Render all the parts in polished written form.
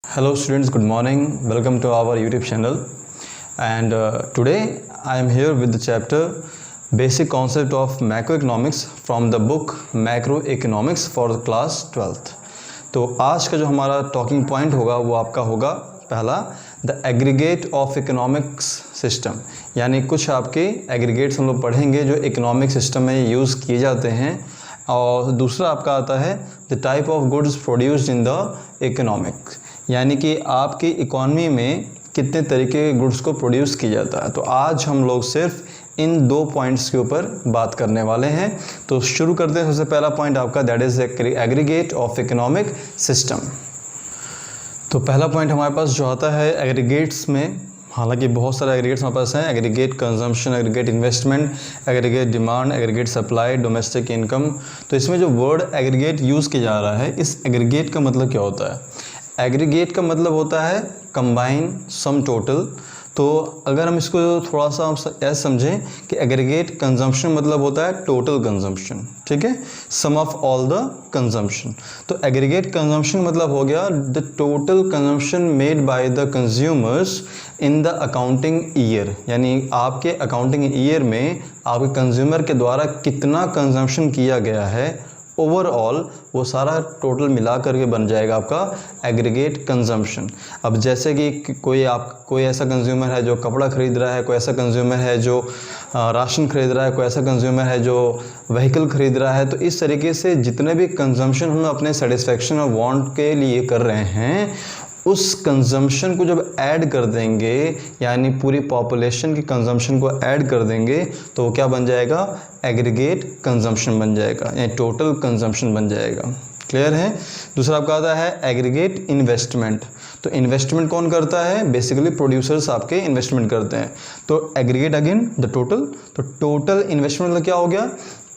Hello students, good morning. Welcome to our YouTube channel. And today I am here with the chapter Basic Concept of Macroeconomics from the book Macroeconomics for the class 12th. तो आज का जो हमारा talking point होगा वो आपका होगा पहला the aggregate of economics system, यानी कुछ आपके एग्रीगेट्स हम लोग पढ़ेंगे जो इकोनॉमिक सिस्टम में यूज़ किए जाते हैं। और दूसरा आपका आता है the type of goods produced in the economics, यानी कि आपकी इकॉनमी में कितने तरीके के गुड्स को प्रोड्यूस किया जाता है। तो आज हम लोग सिर्फ इन दो पॉइंट्स के ऊपर बात करने वाले हैं। तो शुरू करते हैं। सबसे पहला पॉइंट आपका that is aggregate of economic system. तो पहला पॉइंट हमारे पास जो आता है एग्रीगेट्स में, हालांकि बहुत सारे एग्रीगेट्स हमारे पास हैं। Aggregate consumption, aggregate investment, aggregate demand, aggregate supply, domestic income. तो इसमें जो वर्ड एग्रीगेट यूज़ किया जा रहा है, इस एग्रीगेट का मतलब क्या होता है? एग्रीगेट का मतलब होता है कंबाइन, सम, टोटल। तो अगर हम इसको थोड़ा सा ऐसे समझें कि एग्रीगेट कंजम्पशन मतलब होता है टोटल कंजम्पशन, ठीक है, सम ऑफ ऑल द कंजम्पशन। तो एग्रीगेट कंजम्पशन मतलब हो गया the total consumption made by the consumers in the accounting year, यानी आपके अकाउंटिंग ईयर में आपके कंज्यूमर के द्वारा कितना कंजम्पशन किया गया है, ओवरऑल वो सारा टोटल मिला करके बन जाएगा आपका एग्रीगेट कंजम्पशन। अब जैसे कि कोई ऐसा कंज्यूमर है जो कपड़ा खरीद रहा है, कोई ऐसा कंज्यूमर है जो राशन खरीद रहा है, कोई ऐसा कंज्यूमर है जो व्हीकल खरीद रहा है। तो इस तरीके से जितने भी कंजम्पशन हम अपने सेटिस्फेक्शन और वांट के लिए कर रहे हैं, उस कंजम्पशन को जब ऐड कर देंगे, यानी पूरी पॉपुलेशन की कंजम्पशन को ऐड कर देंगे, तो वो क्या बन जाएगा? एग्रीगेट कंजम्पशन बन जाएगा, यानी टोटल कंजम्पशन बन जाएगा। क्लियर है? दूसरा आपका आता है एग्रीगेट इन्वेस्टमेंट। तो इन्वेस्टमेंट कौन करता है? बेसिकली प्रोड्यूसर्स आपके इन्वेस्टमेंट करते हैं। तो एग्रीगेट अगेन द टोटल। तो टोटल इन्वेस्टमेंट मतलब क्या हो गया?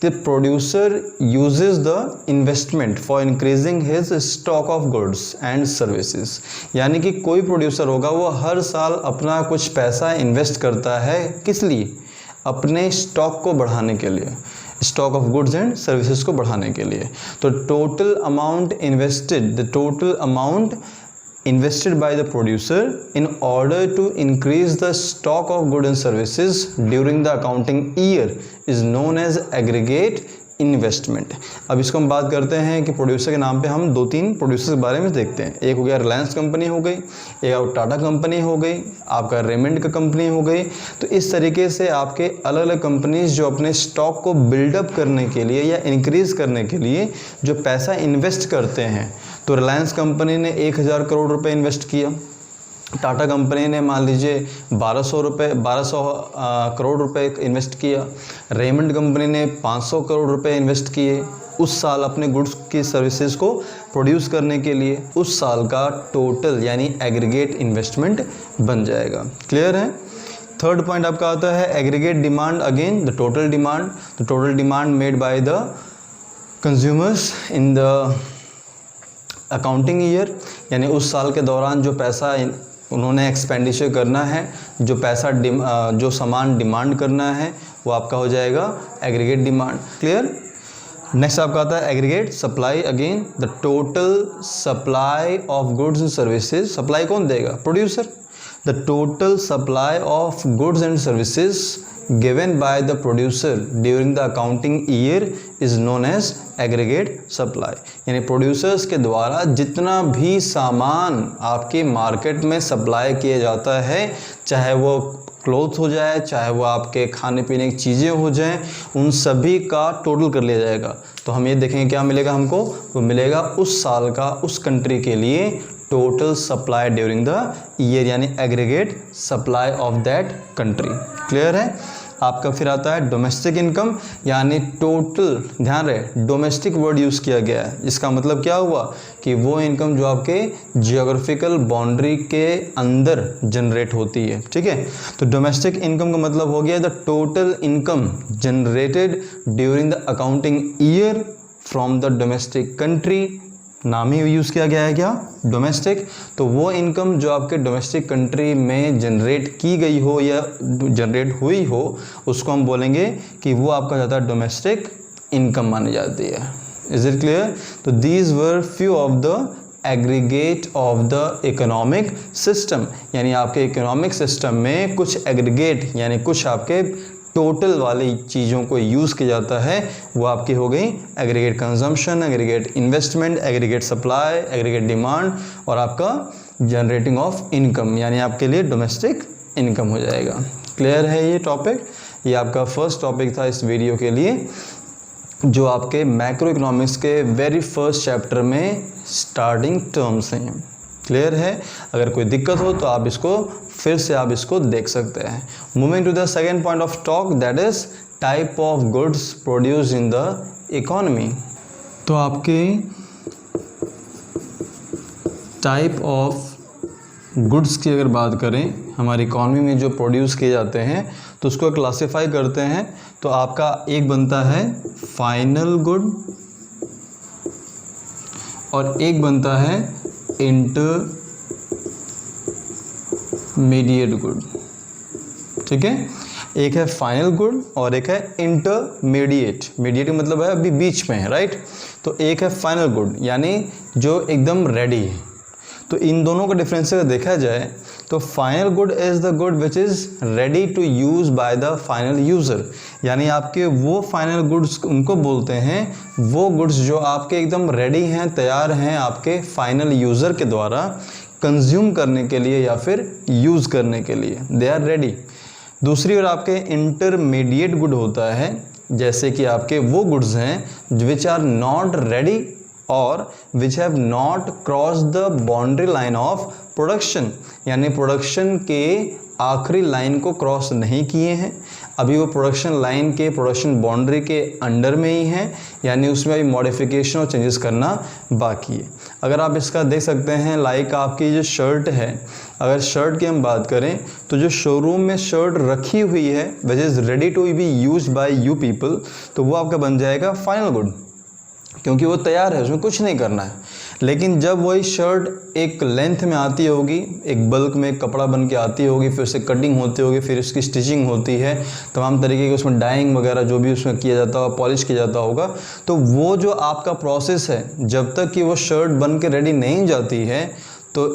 The producer uses the investment for increasing his stock of goods and services, यानी कि कोई प्रोड्यूसर होगा वो हर साल अपना कुछ पैसा इन्वेस्ट करता है, किस लिए? अपने स्टॉक को बढ़ाने के लिए, stock of goods and services को बढ़ाने के लिए। तो total amount invested, the total amount invested by the producer in order to increase the stock of goods and services during the accounting year is known as aggregate investment. अब इसको हम बात करते हैं कि प्रोड्यूसर के नाम पे हम दो तीन प्रोड्यूसर के बारे में देखते हैं। एक हो गया रिलायंस कंपनी हो गई, एक टाटा कंपनी हो गई, आपका रेमंड का कंपनी हो गई। तो इस तरीके से आपके अलग अलग कंपनीज जो अपने स्टॉक को बिल्डअप करने के लिए या इंक्रीज़ करने के लिए जो पैसा इन्वेस्ट करते हैं, तो रिलायंस कंपनी ने 1000 करोड़ रुपये इन्वेस्ट किया, टाटा कंपनी ने मान लीजिए 1200 करोड़ रुपए इन्वेस्ट किया, रेमंड कंपनी ने 500 करोड़ रुपए इन्वेस्ट किए उस साल अपने गुड्स की सर्विसेज को प्रोड्यूस करने के लिए। उस साल का टोटल यानी एग्रीगेट इन्वेस्टमेंट बन जाएगा। क्लियर है? थर्ड पॉइंट आपका आता है aggregate demand. Again the total demand, the total demand made by the consumers in the accounting year, यानी उस साल के दौरान जो पैसा उन्होंने एक्सपेंडिचर करना है, जो पैसा जो सामान डिमांड करना है, वो आपका हो जाएगा एग्रीगेट डिमांड। क्लियर? नेक्स्ट आपका आता है aggregate supply. Again the total supply of goods and services. Supply कौन देगा? Producer. The total supply of goods and services given by the producer during the accounting year is known as aggregate supply, यानी producers के द्वारा जितना भी सामान आपके market में सप्लाई किया जाता है, चाहे वो क्लोथ हो जाए, चाहे वो आपके खाने पीने की चीज़ें हो जाएं, उन सभी का टोटल कर लिया जाएगा। तो हम ये देखेंगे क्या मिलेगा हमको? वो मिलेगा उस साल का उस कंट्री के लिए total supply during the year, यानी aggregate supply of that country. Clear है? आपका फिर आता है डोमेस्टिक इनकम, यानी टोटल, ध्यान रहे डोमेस्टिक वर्ड यूज़ किया गया है। इसका मतलब क्या हुआ कि वो इनकम जो आपके जियोग्राफिकल बाउंड्री के अंदर जनरेट होती है, ठीक है। तो डोमेस्टिक इनकम का मतलब हो गया the total income generated during the accounting year from the domestic country. नाम ही यूज़ किया गया है क्या? डोमेस्टिक। तो वो इनकम जो आपके डोमेस्टिक कंट्री में जनरेट की गई हो या जनरेट हुई हो, उसको हम बोलेंगे कि वो आपका जाता है डोमेस्टिक इनकम मानी जाती है। Is it clear? तो these were few of the aggregate of the economic system, यानी आपके इकोनॉमिक सिस्टम में कुछ एग्रीगेट यानी कुछ आपके टोटल वाली चीज़ों को यूज़ किया जाता है, वो आपकी हो गई aggregate consumption, aggregate investment, aggregate supply, aggregate demand और आपका जनरेटिंग ऑफ इनकम, यानी आपके लिए डोमेस्टिक इनकम हो जाएगा। क्लियर है ये टॉपिक? ये आपका फर्स्ट टॉपिक था इस वीडियो के लिए, जो आपके मैक्रो इकोनॉमिक्स के वेरी फर्स्ट चैप्टर में स्टार्टिंग टर्म्स हैं। क्लियर है? अगर कोई दिक्कत हो तो आप इसको फिर से आप इसको देख सकते हैं। Moving to the second point of talk, that is type of goods produce in the economy. तो आपके टाइप ऑफ गुड्स की अगर बात करें हमारी इकॉनमी में जो प्रोड्यूस किए जाते हैं तो उसको क्लासिफाई करते हैं। तो आपका एक बनता है फाइनल गुड और एक बनता है इंटरमीडिएट गुड। ठीक है, एक है फाइनल गुड और एक है इंटरमीडिएट। मीडिएट मतलब है अभी बीच में है, राइट। तो एक है फाइनल गुड यानी जो एकदम रेडी है। तो इन दोनों का डिफरेंस अगर देखा जाए तो final good is the good which is ready to use by the final user, यानी आपके वो फाइनल गुड्स उनको बोलते हैं, वो गुड्स जो आपके एकदम रेडी हैं, तैयार हैं आपके फाइनल यूज़र के द्वारा कंज्यूम करने के लिए या फिर यूज़ करने के लिए, दे आर रेडी। दूसरी ओर आपके इंटरमीडिएट गुड होता है, जैसे कि आपके वो गुड्स हैं विच आर नॉट रेडी और which have not cross the boundary line of production, यानी प्रोडक्शन के आखिरी लाइन को क्रॉस नहीं किए हैं, अभी वो प्रोडक्शन लाइन के प्रोडक्शन बाउंड्री के अंडर में ही हैं, यानी उसमें अभी मॉडिफिकेशन और चेंजेस करना बाकी है। अगर आप इसका देख सकते हैं, लाइक आपकी जो शर्ट है, अगर शर्ट की हम बात करें तो जो शोरूम में शर्ट रखी हुई है which is ready to be use by you people, तो वो आपका बन जाएगा फाइनल गुड, क्योंकि वो तैयार है, उसमें कुछ नहीं करना है। लेकिन जब वही शर्ट एक लेंथ में आती होगी, एक बल्क में कपड़ा बन के आती होगी, फिर उससे कटिंग होती होगी, फिर उसकी स्टिचिंग होती है, तमाम तरीके की उसमें डाइंग वगैरह जो भी उसमें किया जाता होगा, पॉलिश किया जाता होगा, तो वो जो आपका प्रोसेस है, जब तक कि वो शर्ट बन के रेडी नहीं जाती है तो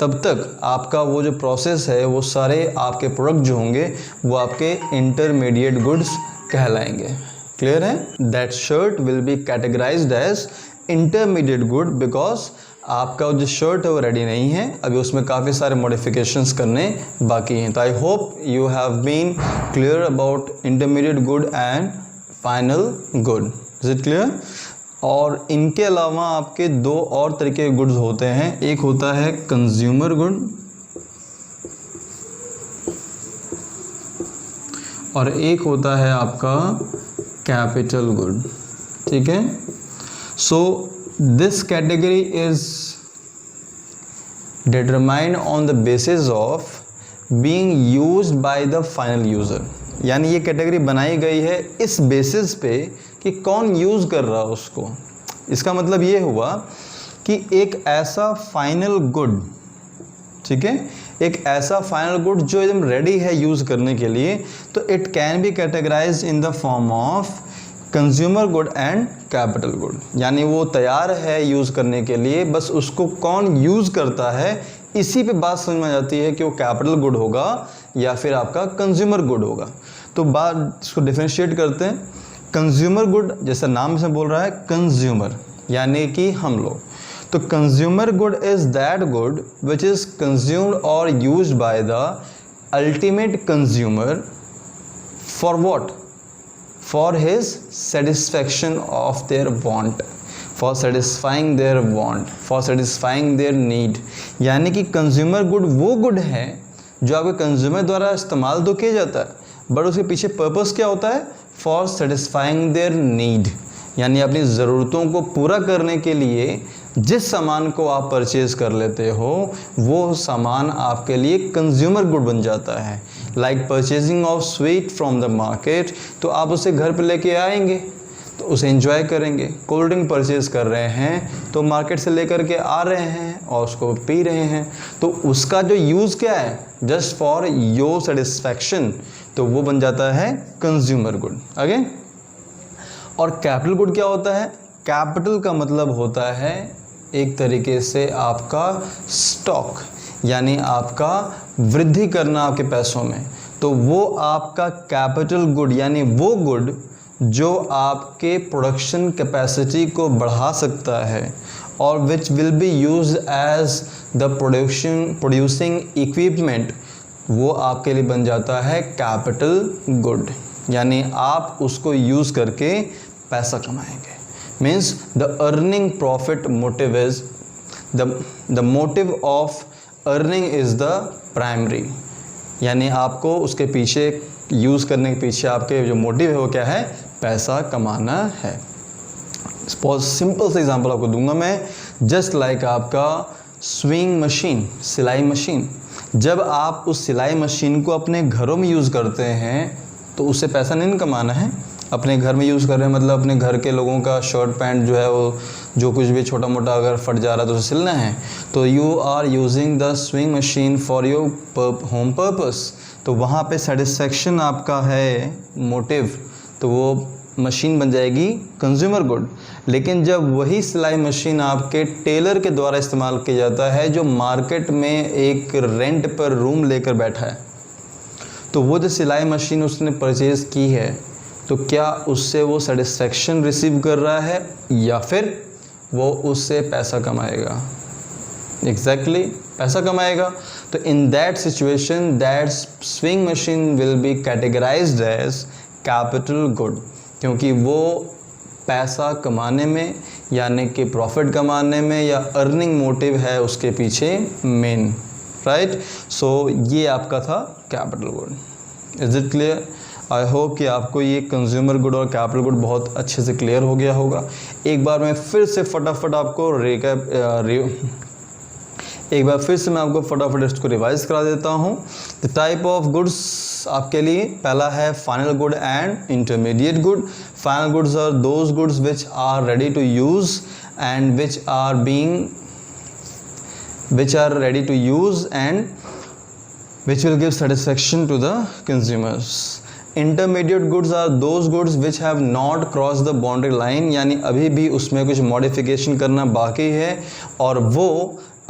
तब तक आपका वो जो प्रोसेस है, वो सारे आपके प्रोडक्ट जो होंगे वो आपके इंटरमीडिएट गुड्स कहलाएंगे। क्लियर है? That shirt will be categorized as intermediate good because आपका जो शर्ट है वो रेडी नहीं है, अभी उसमें काफ़ी सारे मॉडिफिकेशंस करने बाकी हैं। तो I hope you have been clear about intermediate good and final good. Is it clear? और इनके अलावा आपके दो और तरीके के गुड्स होते हैं, एक होता है कंज्यूमर गुड और एक होता है आपका कैपिटल गुड। ठीक है, so this category is determined on the basis of being used by the final user, यानी ये कैटेगरी बनाई गई है इस बेसिस पे कि कौन यूज़ कर रहा है उसको। इसका मतलब ये हुआ कि एक ऐसा फाइनल गुड, ठीक है, एक ऐसा फाइनल गुड जो एकदम रेडी है यूज़ करने के लिए, तो it can be categorize in the form of consumer good and capital good, यानी वो तैयार है यूज़ करने के लिए, बस उसको कौन यूज़ करता है इसी पे बात समझ में आ जाती है कि वो कैपिटल गुड होगा या फिर आपका कंज्यूमर गुड होगा। तो बात इसको डिफरेंशिएट करते हैं। कंज्यूमर गुड जैसा नाम से बोल रहा है कंज्यूमर, यानी कि हम लोग, तो consumer good is that good which is consumed और used by the ultimate consumer for what, for his satisfaction of their want, for satisfying their want, for satisfying their need, यानी कि कंज्यूमर गुड वो good है जो आपके consumer द्वारा इस्तेमाल तो किया जाता है बट उसके पीछे पर्पस क्या होता है, फॉर सेटिस्फाइंग देयर नीड, यानी अपनी ज़रूरतों को पूरा करने के लिए जिस सामान को आप परचेज़ कर लेते हो वो सामान आपके लिए कंज्यूमर गुड बन जाता है। Like purchasing of sweet from the market, तो आप उसे घर पे लेके आएंगे तो उसे एंजॉय करेंगे। कोल्ड ड्रिंक परचेज़ कर रहे हैं तो मार्केट से लेकर के आ रहे हैं और उसको पी रहे हैं, तो उसका जो यूज़ क्या है, जस्ट फॉर योर सेटिस्फैक्शन, तो वो बन जाता है कंज्यूमर गुड। आगे, और कैपिटल गुड क्या होता है? कैपिटल का मतलब होता है एक तरीके से आपका स्टॉक यानी आपका वृद्धि करना आपके पैसों में, तो वो आपका कैपिटल गुड यानी वो गुड जो आपके प्रोडक्शन कैपेसिटी को बढ़ा सकता है और which will be used as the producing equipment, वो आपके लिए बन जाता है कैपिटल गुड, यानी आप उसको यूज़ करके पैसा कमाएंगे। Means the earning profit motive is the motive of earning is the primary, यानी आपको उसके पीछे यूज़ करने के पीछे आपके जो मोटिव है वो क्या है, पैसा कमाना है। बहुत सिंपल सा एग्जांपल आपको दूंगा मैं, जस्ट लाइक आपका स्विंग मशीन, सिलाई मशीन। जब आप उस सिलाई मशीन को अपने घरों में यूज़ करते हैं तो उससे पैसा नहीं कमाना है। अपने घर में यूज़ कर रहे हैं मतलब अपने घर के लोगों का शर्ट पैंट जो है वो जो कुछ भी छोटा मोटा अगर फट जा रहा है तो उसे सिलना है, तो you are using the sewing machine for your home purpose. तो वहाँ पे सेटिस्फेक्शन आपका है मोटिव, तो वो मशीन बन जाएगी कंज्यूमर गुड। लेकिन जब वही सिलाई मशीन आपके टेलर के द्वारा इस्तेमाल किया जाता है जो मार्केट में एक रेंट पर रूम लेकर बैठा है, तो वो जो सिलाई मशीन उसने परचेज़ की है तो क्या उससे वो सेटिस्फेक्शन रिसीव कर रहा है या फिर वो उससे पैसा कमाएगा? एग्जैक्टली पैसा कमाएगा। तो in that situation that sewing machine will be categorized as capital good, क्योंकि वो पैसा कमाने में यानी कि प्रॉफिट कमाने में या अर्निंग मोटिव है उसके पीछे मेन, राइट। सो ये आपका था capital good. Is it clear? I hope कि आपको ये कंज्यूमर गुड और कैपिटल गुड बहुत अच्छे से क्लियर हो गया होगा। एक बार मैं फिर से फटाफट आपको इसको रिवाइज करा देता हूँ। द टाइप ऑफ गुड्स आपके लिए पहला है final good and intermediate good. Final goods are those goods which are ready to use and which are ready to use and which will give satisfaction to the consumers. Intermediate goods are those goods which have not crossed the boundary line, यानी अभी भी उसमें कुछ modification करना बाकी है और वो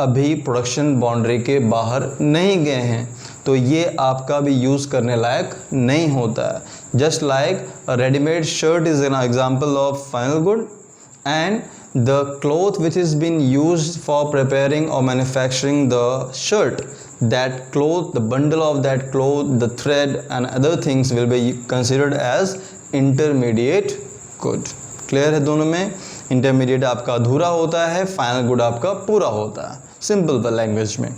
अभी प्रोडक्शन बाउंड्री के बाहर नहीं गए हैं, तो ये आपका भी यूज़ करने लायक नहीं होता है। Just like a readymade shirt is an example of final good and the cloth which is been used for preparing or manufacturing the shirt, that cloth, the bundle of that cloth, the thread and other things will be considered as intermediate good. Clear है दोनों में? Intermediate आपका अधूरा होता है, final good आपका पूरा होता है, सिंपल लैंग्वेज में।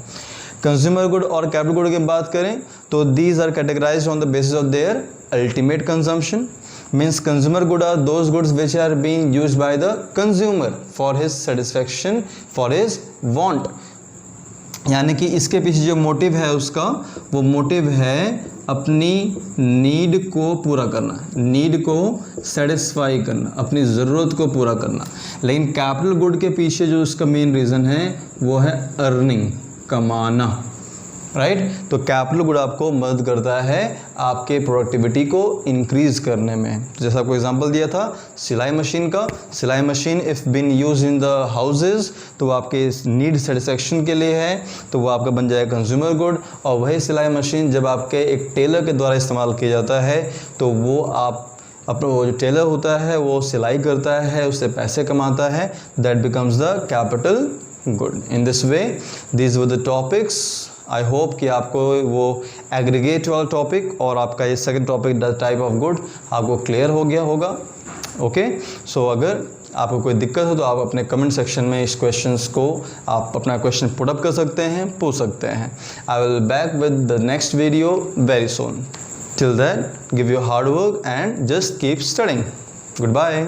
कंज्यूमर गुड और कैपिटल गुड की बात करें तो these are categorized on the basis of their ultimate consumption. Means consumer good are those goods which are being used by the consumer for his satisfaction, for his want, यानी कि इसके पीछे जो motive है उसका, वो मोटिव है अपनी नीड को पूरा करना, नीड को सेटिस्फाई करना, अपनी ज़रूरत को पूरा करना। लेकिन कैपिटल गुड के पीछे जो उसका मेन रीज़न है वो है अर्निंग, कमाना, राइट। तो कैपिटल गुड आपको मदद करता है आपके प्रोडक्टिविटी को इंक्रीज़ करने में। जैसा आपको एग्जांपल दिया था सिलाई मशीन का, सिलाई machine if been use in the houses तो वो आपके नीड सेटिस्फेक्शन के लिए है, तो वो आपका बन जाएगा कंज्यूमर गुड। और वही सिलाई मशीन जब आपके एक टेलर के द्वारा इस्तेमाल किया जाता है तो वो आप अपना वो जो टेलर होता है वो सिलाई करता है, उससे पैसे कमाता है, that becomes the capital good. In this way these were the topics. I hope कि आपको वो एग्रीगेट वाला टॉपिक और आपका ये second topic the type of good आपको क्लियर हो गया होगा। ओके, सो अगर आपको कोई दिक्कत हो तो आप अपने कमेंट सेक्शन में इस क्वेश्चंस को आप अपना क्वेश्चन पुट अप कर सकते हैं, पूछ सकते हैं। I will back with the next video very soon. Till that give your hard work and just keep studying. Good bye.